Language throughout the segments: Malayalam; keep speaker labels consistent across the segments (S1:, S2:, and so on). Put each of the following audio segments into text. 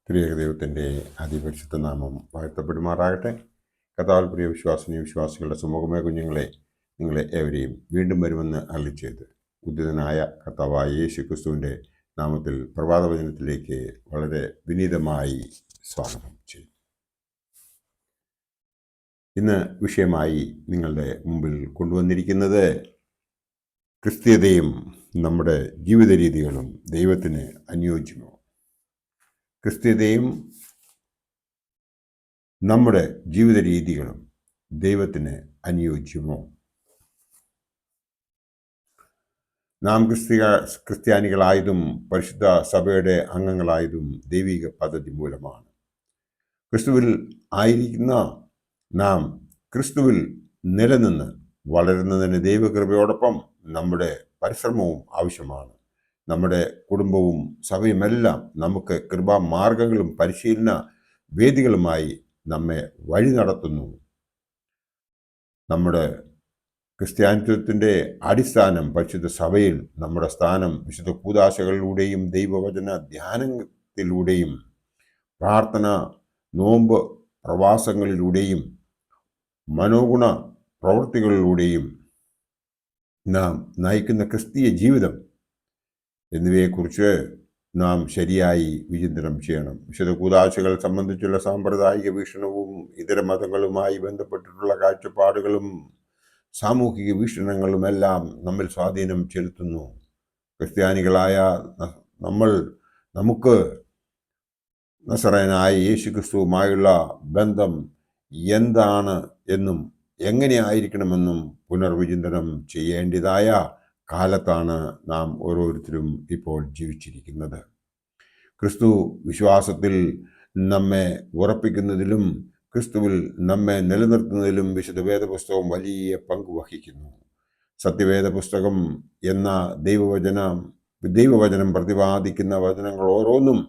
S1: ത്രിയേക ദൈവത്തിൻ്റെ അതിപരിശുദ്ധ നാമം വാഴ്ത്തപ്പെടുമാറാകട്ടെ. കർത്താവിൽ പ്രിയ വിശ്വാസികളുടെ സുമുഖമായ കുഞ്ഞുങ്ങളെ, നിങ്ങളെ ഏവരെയും വീണ്ടും വരുമെന്ന് അരുളിച്ചെയ്ത് ഉദ്ധിതനായ കർത്താവായ യേശു ക്രിസ്തുവിൻ്റെ നാമത്തിൽ പ്രഭാതവചനത്തിലേക്ക് വളരെ വിനീതമായി സ്വാഗതം ചെയ്യും. ഇന്ന് വിഷയമായി നിങ്ങളുടെ മുമ്പിൽ കൊണ്ടുവന്നിരിക്കുന്നത് ക്രിസ്തീയതയും നമ്മുടെ ജീവിത രീതികളും ദൈവത്തിന് അനുയോജ്യമോ? ക്രിസ്തീയതയും നമ്മുടെ ജീവിത രീതികളും ദൈവത്തിന് അനുയോജ്യമോ? നാം ക്രിസ്ത്യാനികളായതും പരിശുദ്ധ സഭയുടെ അംഗങ്ങളായതും ദൈവിക പദ്ധതി മൂലമാണ്. ക്രിസ്തുവിൽ ആയിരിക്കുന്ന നാം ക്രിസ്തുവിൽ നിലനിന്ന് വളരുന്നതിന് ദൈവകൃപയോടൊപ്പം നമ്മുടെ പരിശ്രമവും ആവശ്യമാണ്. നമ്മുടെ കുടുംബവും സഭയുമെല്ലാം നമുക്ക് കൃപാമാർഗങ്ങളും പരിശീലന വേദികളുമായി നമ്മെ വഴി നടത്തുന്നു. നമ്മുടെ ക്രിസ്ത്യാനിത്വത്തിൻ്റെ അടിസ്ഥാനം പരിശുദ്ധ സഭയിൽ നമ്മുടെ സ്ഥാനം വിശുദ്ധ കൂദാശകളിലൂടെയും ദൈവവചന ധ്യാനത്തിലൂടെയും പ്രാർത്ഥന, നോമ്പ്, പ്രവാസങ്ങളിലൂടെയും മനോഗുണ പ്രവൃത്തികളിലൂടെയും നാം നയിക്കുന്ന ക്രിസ്തീയ ജീവിതം എന്നിവയെക്കുറിച്ച് നാം ശരിയായി വിചിന്തനം ചെയ്യണം. വിശുദ്ധ കൂദാശകൾ സംബന്ധിച്ചുള്ള സാമ്പ്രദായിക വീക്ഷണവും ഇതര മതങ്ങളുമായി ബന്ധപ്പെട്ടിട്ടുള്ള കാഴ്ചപ്പാടുകളും സാമൂഹിക വീക്ഷണങ്ങളുമെല്ലാം നമ്മിൽ സ്വാധീനം ചെലുത്തുന്നു. ക്രിസ്ത്യാനികളായ നമുക്ക് നസറേയനായ യേശു ക്രിസ്തുവുമായുള്ള ബന്ധം എന്താണ് എന്നും എങ്ങനെയായിരിക്കണമെന്നും പുനർവിചിന്തനം ചെയ്യേണ്ടതായ കാലത്താണ് നാം ഓരോരുത്തരും ഇപ്പോൾ ജീവിച്ചിരിക്കുന്നത്. ക്രിസ്തു വിശ്വാസത്തിൽ നമ്മെ ഉറപ്പിക്കുന്നതിലും ക്രിസ്തുവിൽ നമ്മെ നിലനിർത്തുന്നതിലും വിശുദ്ധ വേദപുസ്തകം വലിയ പങ്ക് വഹിക്കുന്നു. സത്യവേദ പുസ്തകം എന്ന ദൈവവചനം പ്രതിപാദിക്കുന്ന വചനങ്ങൾ ഓരോന്നും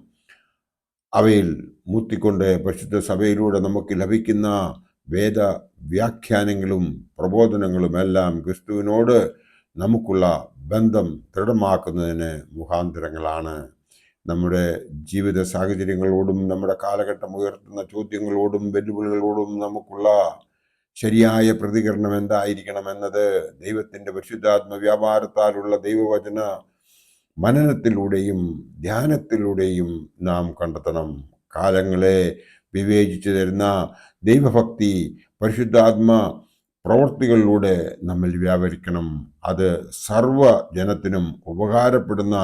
S1: അവയിൽ മുത്തിക്കൊണ്ട് പരിശുദ്ധ സഭയിലൂടെ നമുക്ക് ലഭിക്കുന്ന വേദ വ്യാഖ്യാനങ്ങളും പ്രബോധനങ്ങളുമെല്ലാം ക്രിസ്തുവിനോട് നമുക്കുള്ള ബന്ധം ദൃഢമാക്കുന്നതിന് മുഖാന്തരങ്ങളാണ്. നമ്മുടെ ജീവിത സാഹചര്യങ്ങളോടും നമ്മുടെ കാലഘട്ടം ഉയർത്തുന്ന ചോദ്യങ്ങളോടും വെല്ലുവിളികളോടും നമുക്കുള്ള ശരിയായ പ്രതികരണം എന്തായിരിക്കണം എന്നത് ദൈവത്തിൻ്റെ പരിശുദ്ധാത്മ വ്യാപാരത്താലുള്ള ദൈവവചന മനനത്തിലൂടെയും ധ്യാനത്തിലൂടെയും നാം കണ്ടെത്തണം. കാലങ്ങളെ വിവേചിച്ചു തരുന്ന ദൈവഭക്തി പരിശുദ്ധാത്മ പ്രവൃത്തികളിലൂടെ നമ്മിൽ വ്യാപരിക്കണം. അത് സർവ്വജനത്തിനും ഉപകാരപ്പെടുന്ന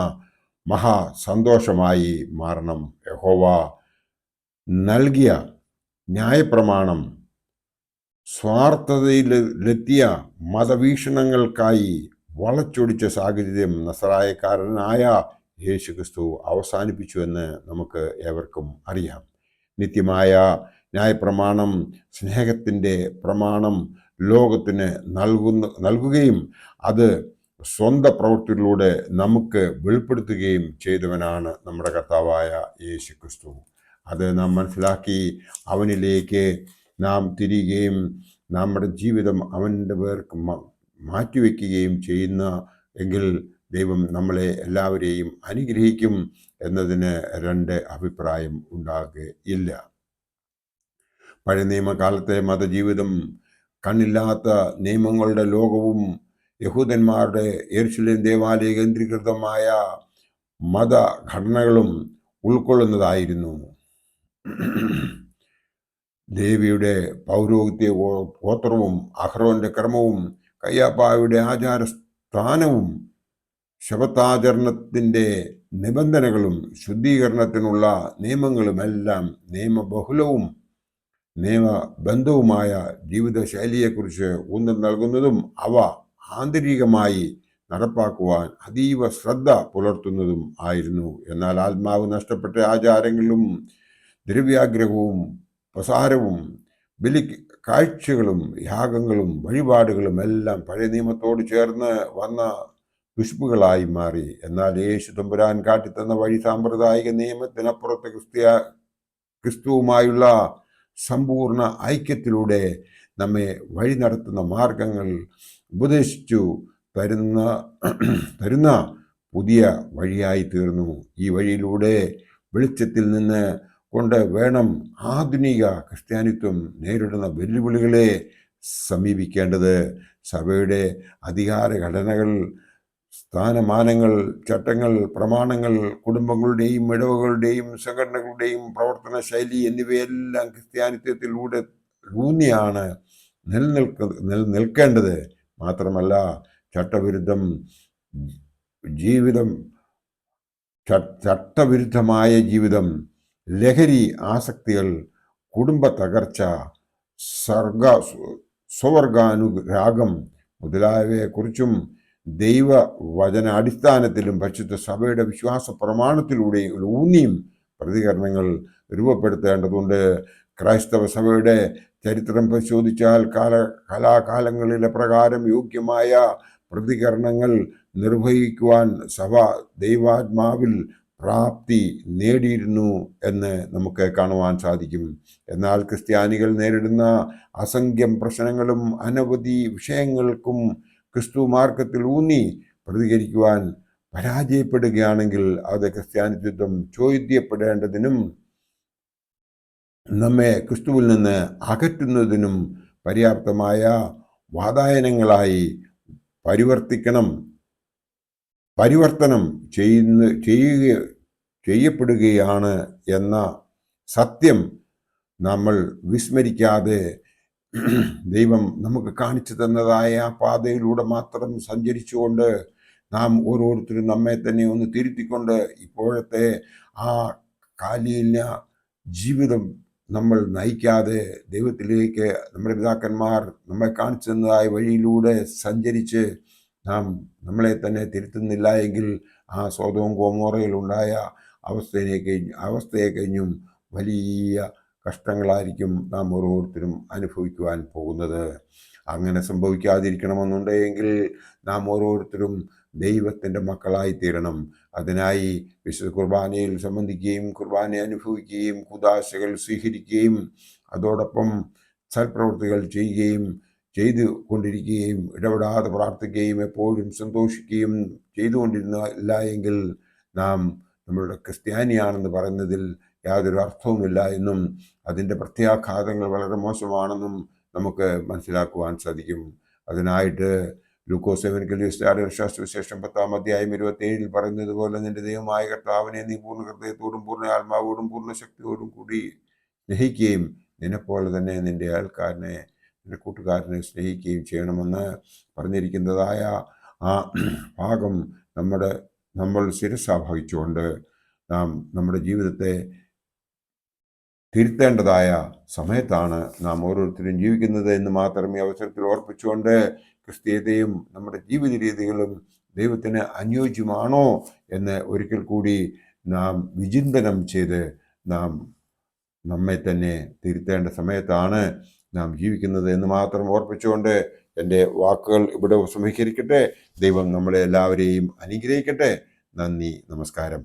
S1: മഹാസന്തോഷമായി മാറണം. യഹോവ നൽകിയ ന്യായപ്രമാണം സ്വാർത്ഥതയിലെത്തിയ മതവീക്ഷണങ്ങൾക്കായി വളച്ചൊടിച്ച സാഹചര്യം നസറായക്കാരനായ യേശു ക്രിസ്തു അവസാനിപ്പിച്ചുവെന്ന് നമുക്ക് ഏവർക്കും അറിയാം. നിത്യമായ ന്യായപ്രമാണം, സ്നേഹത്തിൻ്റെ പ്രമാണം ലോകത്തിന് നൽകുകയും അത് സ്വന്തം പ്രവൃത്തികളിലൂടെ നമുക്ക് വെളിപ്പെടുത്തുകയും ചെയ്തവനാണ് നമ്മുടെ കർത്താവായ യേശു ക്രിസ്തു. അത് നാം മനസ്സിലാക്കി അവനിലേക്ക് നാം തിരിയുകയും നമ്മുടെ ജീവിതം അവൻ്റെ പേർക്ക് മാറ്റിവെക്കുകയും ചെയ്യുന്ന എങ്കിൽ ദൈവം നമ്മളെ എല്ലാവരെയും അനുഗ്രഹിക്കും എന്നതിന് രണ്ട് അഭിപ്രായം ഉണ്ടാകുകയില്ല. പഴയ നിയമകാലത്തെ മതജീവിതം കണ്ണില്ലാത്ത നിയമങ്ങളുടെ ലോകവും യഹൂദന്മാരുടെ യെരുശലേം ദേവാലയ കേന്ദ്രീകൃതമായ മതഘടനകളും ഉൾക്കൊള്ളുന്നതായിരുന്നു. ദേവിയുടെ പൗരോഹിത്യ ഗോത്രവും അഹ്റോന്റെ ക്രമവും കയ്യാപ്പായുടെ ആചാരസ്ഥാനവും ശബത്താചരണത്തിൻ്റെ നിബന്ധനകളും ശുദ്ധീകരണത്തിനുള്ള നിയമങ്ങളുമെല്ലാം നിയമബഹുലവും നിയമബന്ധവുമായ ജീവിതശൈലിയെക്കുറിച്ച് ഊന്നൽ നൽകുന്നതും അവ ആന്തരികമായി നടപ്പാക്കുവാൻ അതീവ ശ്രദ്ധ പുലർത്തുന്നതും ആയിരുന്നു. എന്നാൽ ആത്മാവ് നഷ്ടപ്പെട്ട ആചാരങ്ങളും ദ്രവ്യാഗ്രഹവും പ്രസാരവും ബലി കാഴ്ചകളും യാഗങ്ങളും വഴിപാടുകളും എല്ലാം പഴയ നിയമത്തോട് ചേർന്ന് വന്ന ദുഷ്പുകളായി മാറി. എന്നാൽ യേശു തമ്പുരാൻ കാട്ടിത്തന്ന വഴി സാമ്പ്രദായിക നിയമത്തിനപ്പുറത്ത് ക്രിസ്തുവുമായുള്ള സമ്പൂർണ്ണ ഐക്യത്തിലൂടെ നമ്മെ വഴി നടത്തുന്ന മാർഗങ്ങൾ ഉപദേശിച്ചു തരുന്ന പുതിയ വഴിയായി തീർന്നു. ഈ വഴിയിലൂടെ വെളിച്ചത്തിൽ നിന്ന് കൊണ്ട് വേണം ആധുനിക ക്രിസ്ത്യാനിത്വം നേരിടുന്ന വെല്ലുവിളികളെ സമീപിക്കേണ്ടത്. സഭയുടെ അധികാര ഘടനകൾ, സ്ഥാനമാനങ്ങൾ, ചട്ടങ്ങൾ, പ്രമാണങ്ങൾ, കുടുംബങ്ങളുടെയും ഇടവകളുടെയും സംഘടനകളുടെയും പ്രവർത്തന ശൈലി എന്നിവയെല്ലാം ക്രിസ്ത്യാനിത്വത്തിലൂടെ ഊന്നിയാണ് നിലനിൽക്കേണ്ടത്. മാത്രമല്ല, ചട്ടവിരുദ്ധമായ ജീവിതം, ലഹരി ആസക്തികൾ, കുടുംബ തകർച്ച, സ്വവർഗാനുരാഗം മുതലായവയെക്കുറിച്ചും ദൈവവചന അടിസ്ഥാനത്തിലും പരിശുദ്ധ സഭയുടെ വിശ്വാസ പ്രമാണത്തിലൂടെയും ഊന്നിയും പ്രതികരണങ്ങൾ രൂപപ്പെടുത്തേണ്ടതുണ്ട്. ക്രൈസ്തവ സഭയുടെ ചരിത്രം പരിശോധിച്ചാൽ കലാകാലങ്ങളിലെ പ്രകാരം യോഗ്യമായ പ്രതികരണങ്ങൾ നിർവഹിക്കുവാൻ സഭ ദൈവാത്മാവിൽ പ്രാപ്തി നേടിയിരുന്നു എന്ന് നമുക്ക് കാണുവാൻ സാധിക്കും. എന്നാൽ ക്രിസ്ത്യാനികൾ നേരിടുന്ന അസംഖ്യം പ്രശ്നങ്ങളും അനവധി വിഷയങ്ങൾക്കും ക്രിസ്തു മാർഗത്തിൽ ഊന്നി പ്രതികരിക്കുവാൻ പരാജയപ്പെടുകയാണെങ്കിൽ അത് ക്രിസ്ത്യാനിത്വം ചോദ്യപ്പെടേണ്ടതിനും നമ്മെ ക്രിസ്തുവിൽ നിന്ന് അകറ്റുന്നതിനും പര്യാപ്തമായ വാതായനങ്ങളായി പരിവർത്തനം ചെയ്യപ്പെടുകയാണ് എന്ന സത്യം നമ്മൾ വിസ്മരിക്കാതെ ദൈവം നമുക്ക് കാണിച്ചു തന്നതായ ആ പാതയിലൂടെ മാത്രം സഞ്ചരിച്ചുകൊണ്ട് നാം ഓരോരുത്തരും നമ്മെ തന്നെ ഒന്ന് തിരുത്തിക്കൊണ്ട് ഇപ്പോഴത്തെ ആ കാലിയില്ല ജീവിതം നമ്മൾ നയിക്കാതെ ദൈവത്തിലേക്ക് നമ്മുടെ പിതാക്കന്മാർ നമ്മെ കാണിച്ചു തന്നതായ വഴിയിലൂടെ സഞ്ചരിച്ച് നാം നമ്മളെ തന്നെ തിരുത്തുന്നില്ല എങ്കിൽ ആ സോദോം ഗൊമോറയിലുണ്ടായ അവസ്ഥയെ കഴിഞ്ഞും വലിയ കഷ്ടങ്ങളായിരിക്കും നാം ഓരോരുത്തരും അനുഭവിക്കുവാൻ പോകുന്നത്. അങ്ങനെ സംഭവിക്കാതിരിക്കണമെന്നുണ്ടെങ്കിൽ നാം ഓരോരുത്തരും ദൈവത്തിൻ്റെ മക്കളായി തീരണം. അതിനായി വിശുദ്ധ കുർബാനയിൽ സംബന്ധിക്കുകയും കുർബാന അനുഭവിക്കുകയും കുദാശകൾ സ്വീകരിക്കുകയും അതോടൊപ്പം സൽപ്രവൃത്തികൾ ചെയ്തു കൊണ്ടിരിക്കുകയും ഇടപെടാതെ പ്രാർത്ഥിക്കുകയും എപ്പോഴും സന്തോഷിക്കുകയും ചെയ്തുകൊണ്ടിരുന്നില്ല എങ്കിൽ നാം നമ്മളുടെ ക്രിസ്ത്യാനിയാണെന്ന് പറയുന്നതിൽ യാതൊരു അർത്ഥവുമില്ല എന്നും അതിൻ്റെ പ്രത്യാഘാതങ്ങൾ വളരെ മോശമാണെന്നും നമുക്ക് മനസ്സിലാക്കുവാൻ സാധിക്കും. അതിനായിട്ട് ലൂക്കോസ് ശാസ്ത്രവിശേഷം 10-ാം അധ്യായം 27 പറയുന്നത് പോലെ നിന്റെ ദൈവമായ കർത്താവിനെ നീ പൂർണ്ണ ഹൃദയത്തോടും പൂർണ്ണ ആത്മാവോടും പൂർണ്ണ ശക്തിയോടും കൂടി സ്നേഹിക്കുകയും നിന്നെപ്പോലെ തന്നെ നിന്റെ അയൽക്കാരനെ നിന്റെ കൂട്ടുകാരനെ സ്നേഹിക്കുകയും ചെയ്യണമെന്ന് പറഞ്ഞിരിക്കുന്നതായ ആ ഭാഗം നമ്മൾ ശിരസാവഹിച്ചുകൊണ്ട് നാം നമ്മുടെ ജീവിതത്തെ തിരുത്തേണ്ടതായ സമയത്താണ് നാം ഓരോരുത്തരും ജീവിക്കുന്നത് എന്ന് മാത്രം ഈ അവസരത്തിൽ ഓർപ്പിച്ചുകൊണ്ട് ക്രിസ്തീയതയും നമ്മുടെ ജീവിത രീതികളും ദൈവത്തിന് അനുയോജ്യമാണോ എന്ന് ഒരിക്കൽ കൂടി നാം വിചിന്തനം ചെയ്ത് നാം നമ്മെ തന്നെ തിരുത്തേണ്ട സമയത്താണ് നാം ജീവിക്കുന്നത് എന്ന് മാത്രം ഓർപ്പിച്ചുകൊണ്ട് എൻ്റെ വാക്കുകൾ ഇവിടെ ഉപസംഹരിക്കട്ടെ. ദൈവം നമ്മളെ എല്ലാവരെയും അനുഗ്രഹിക്കട്ടെ. നന്ദി, നമസ്കാരം.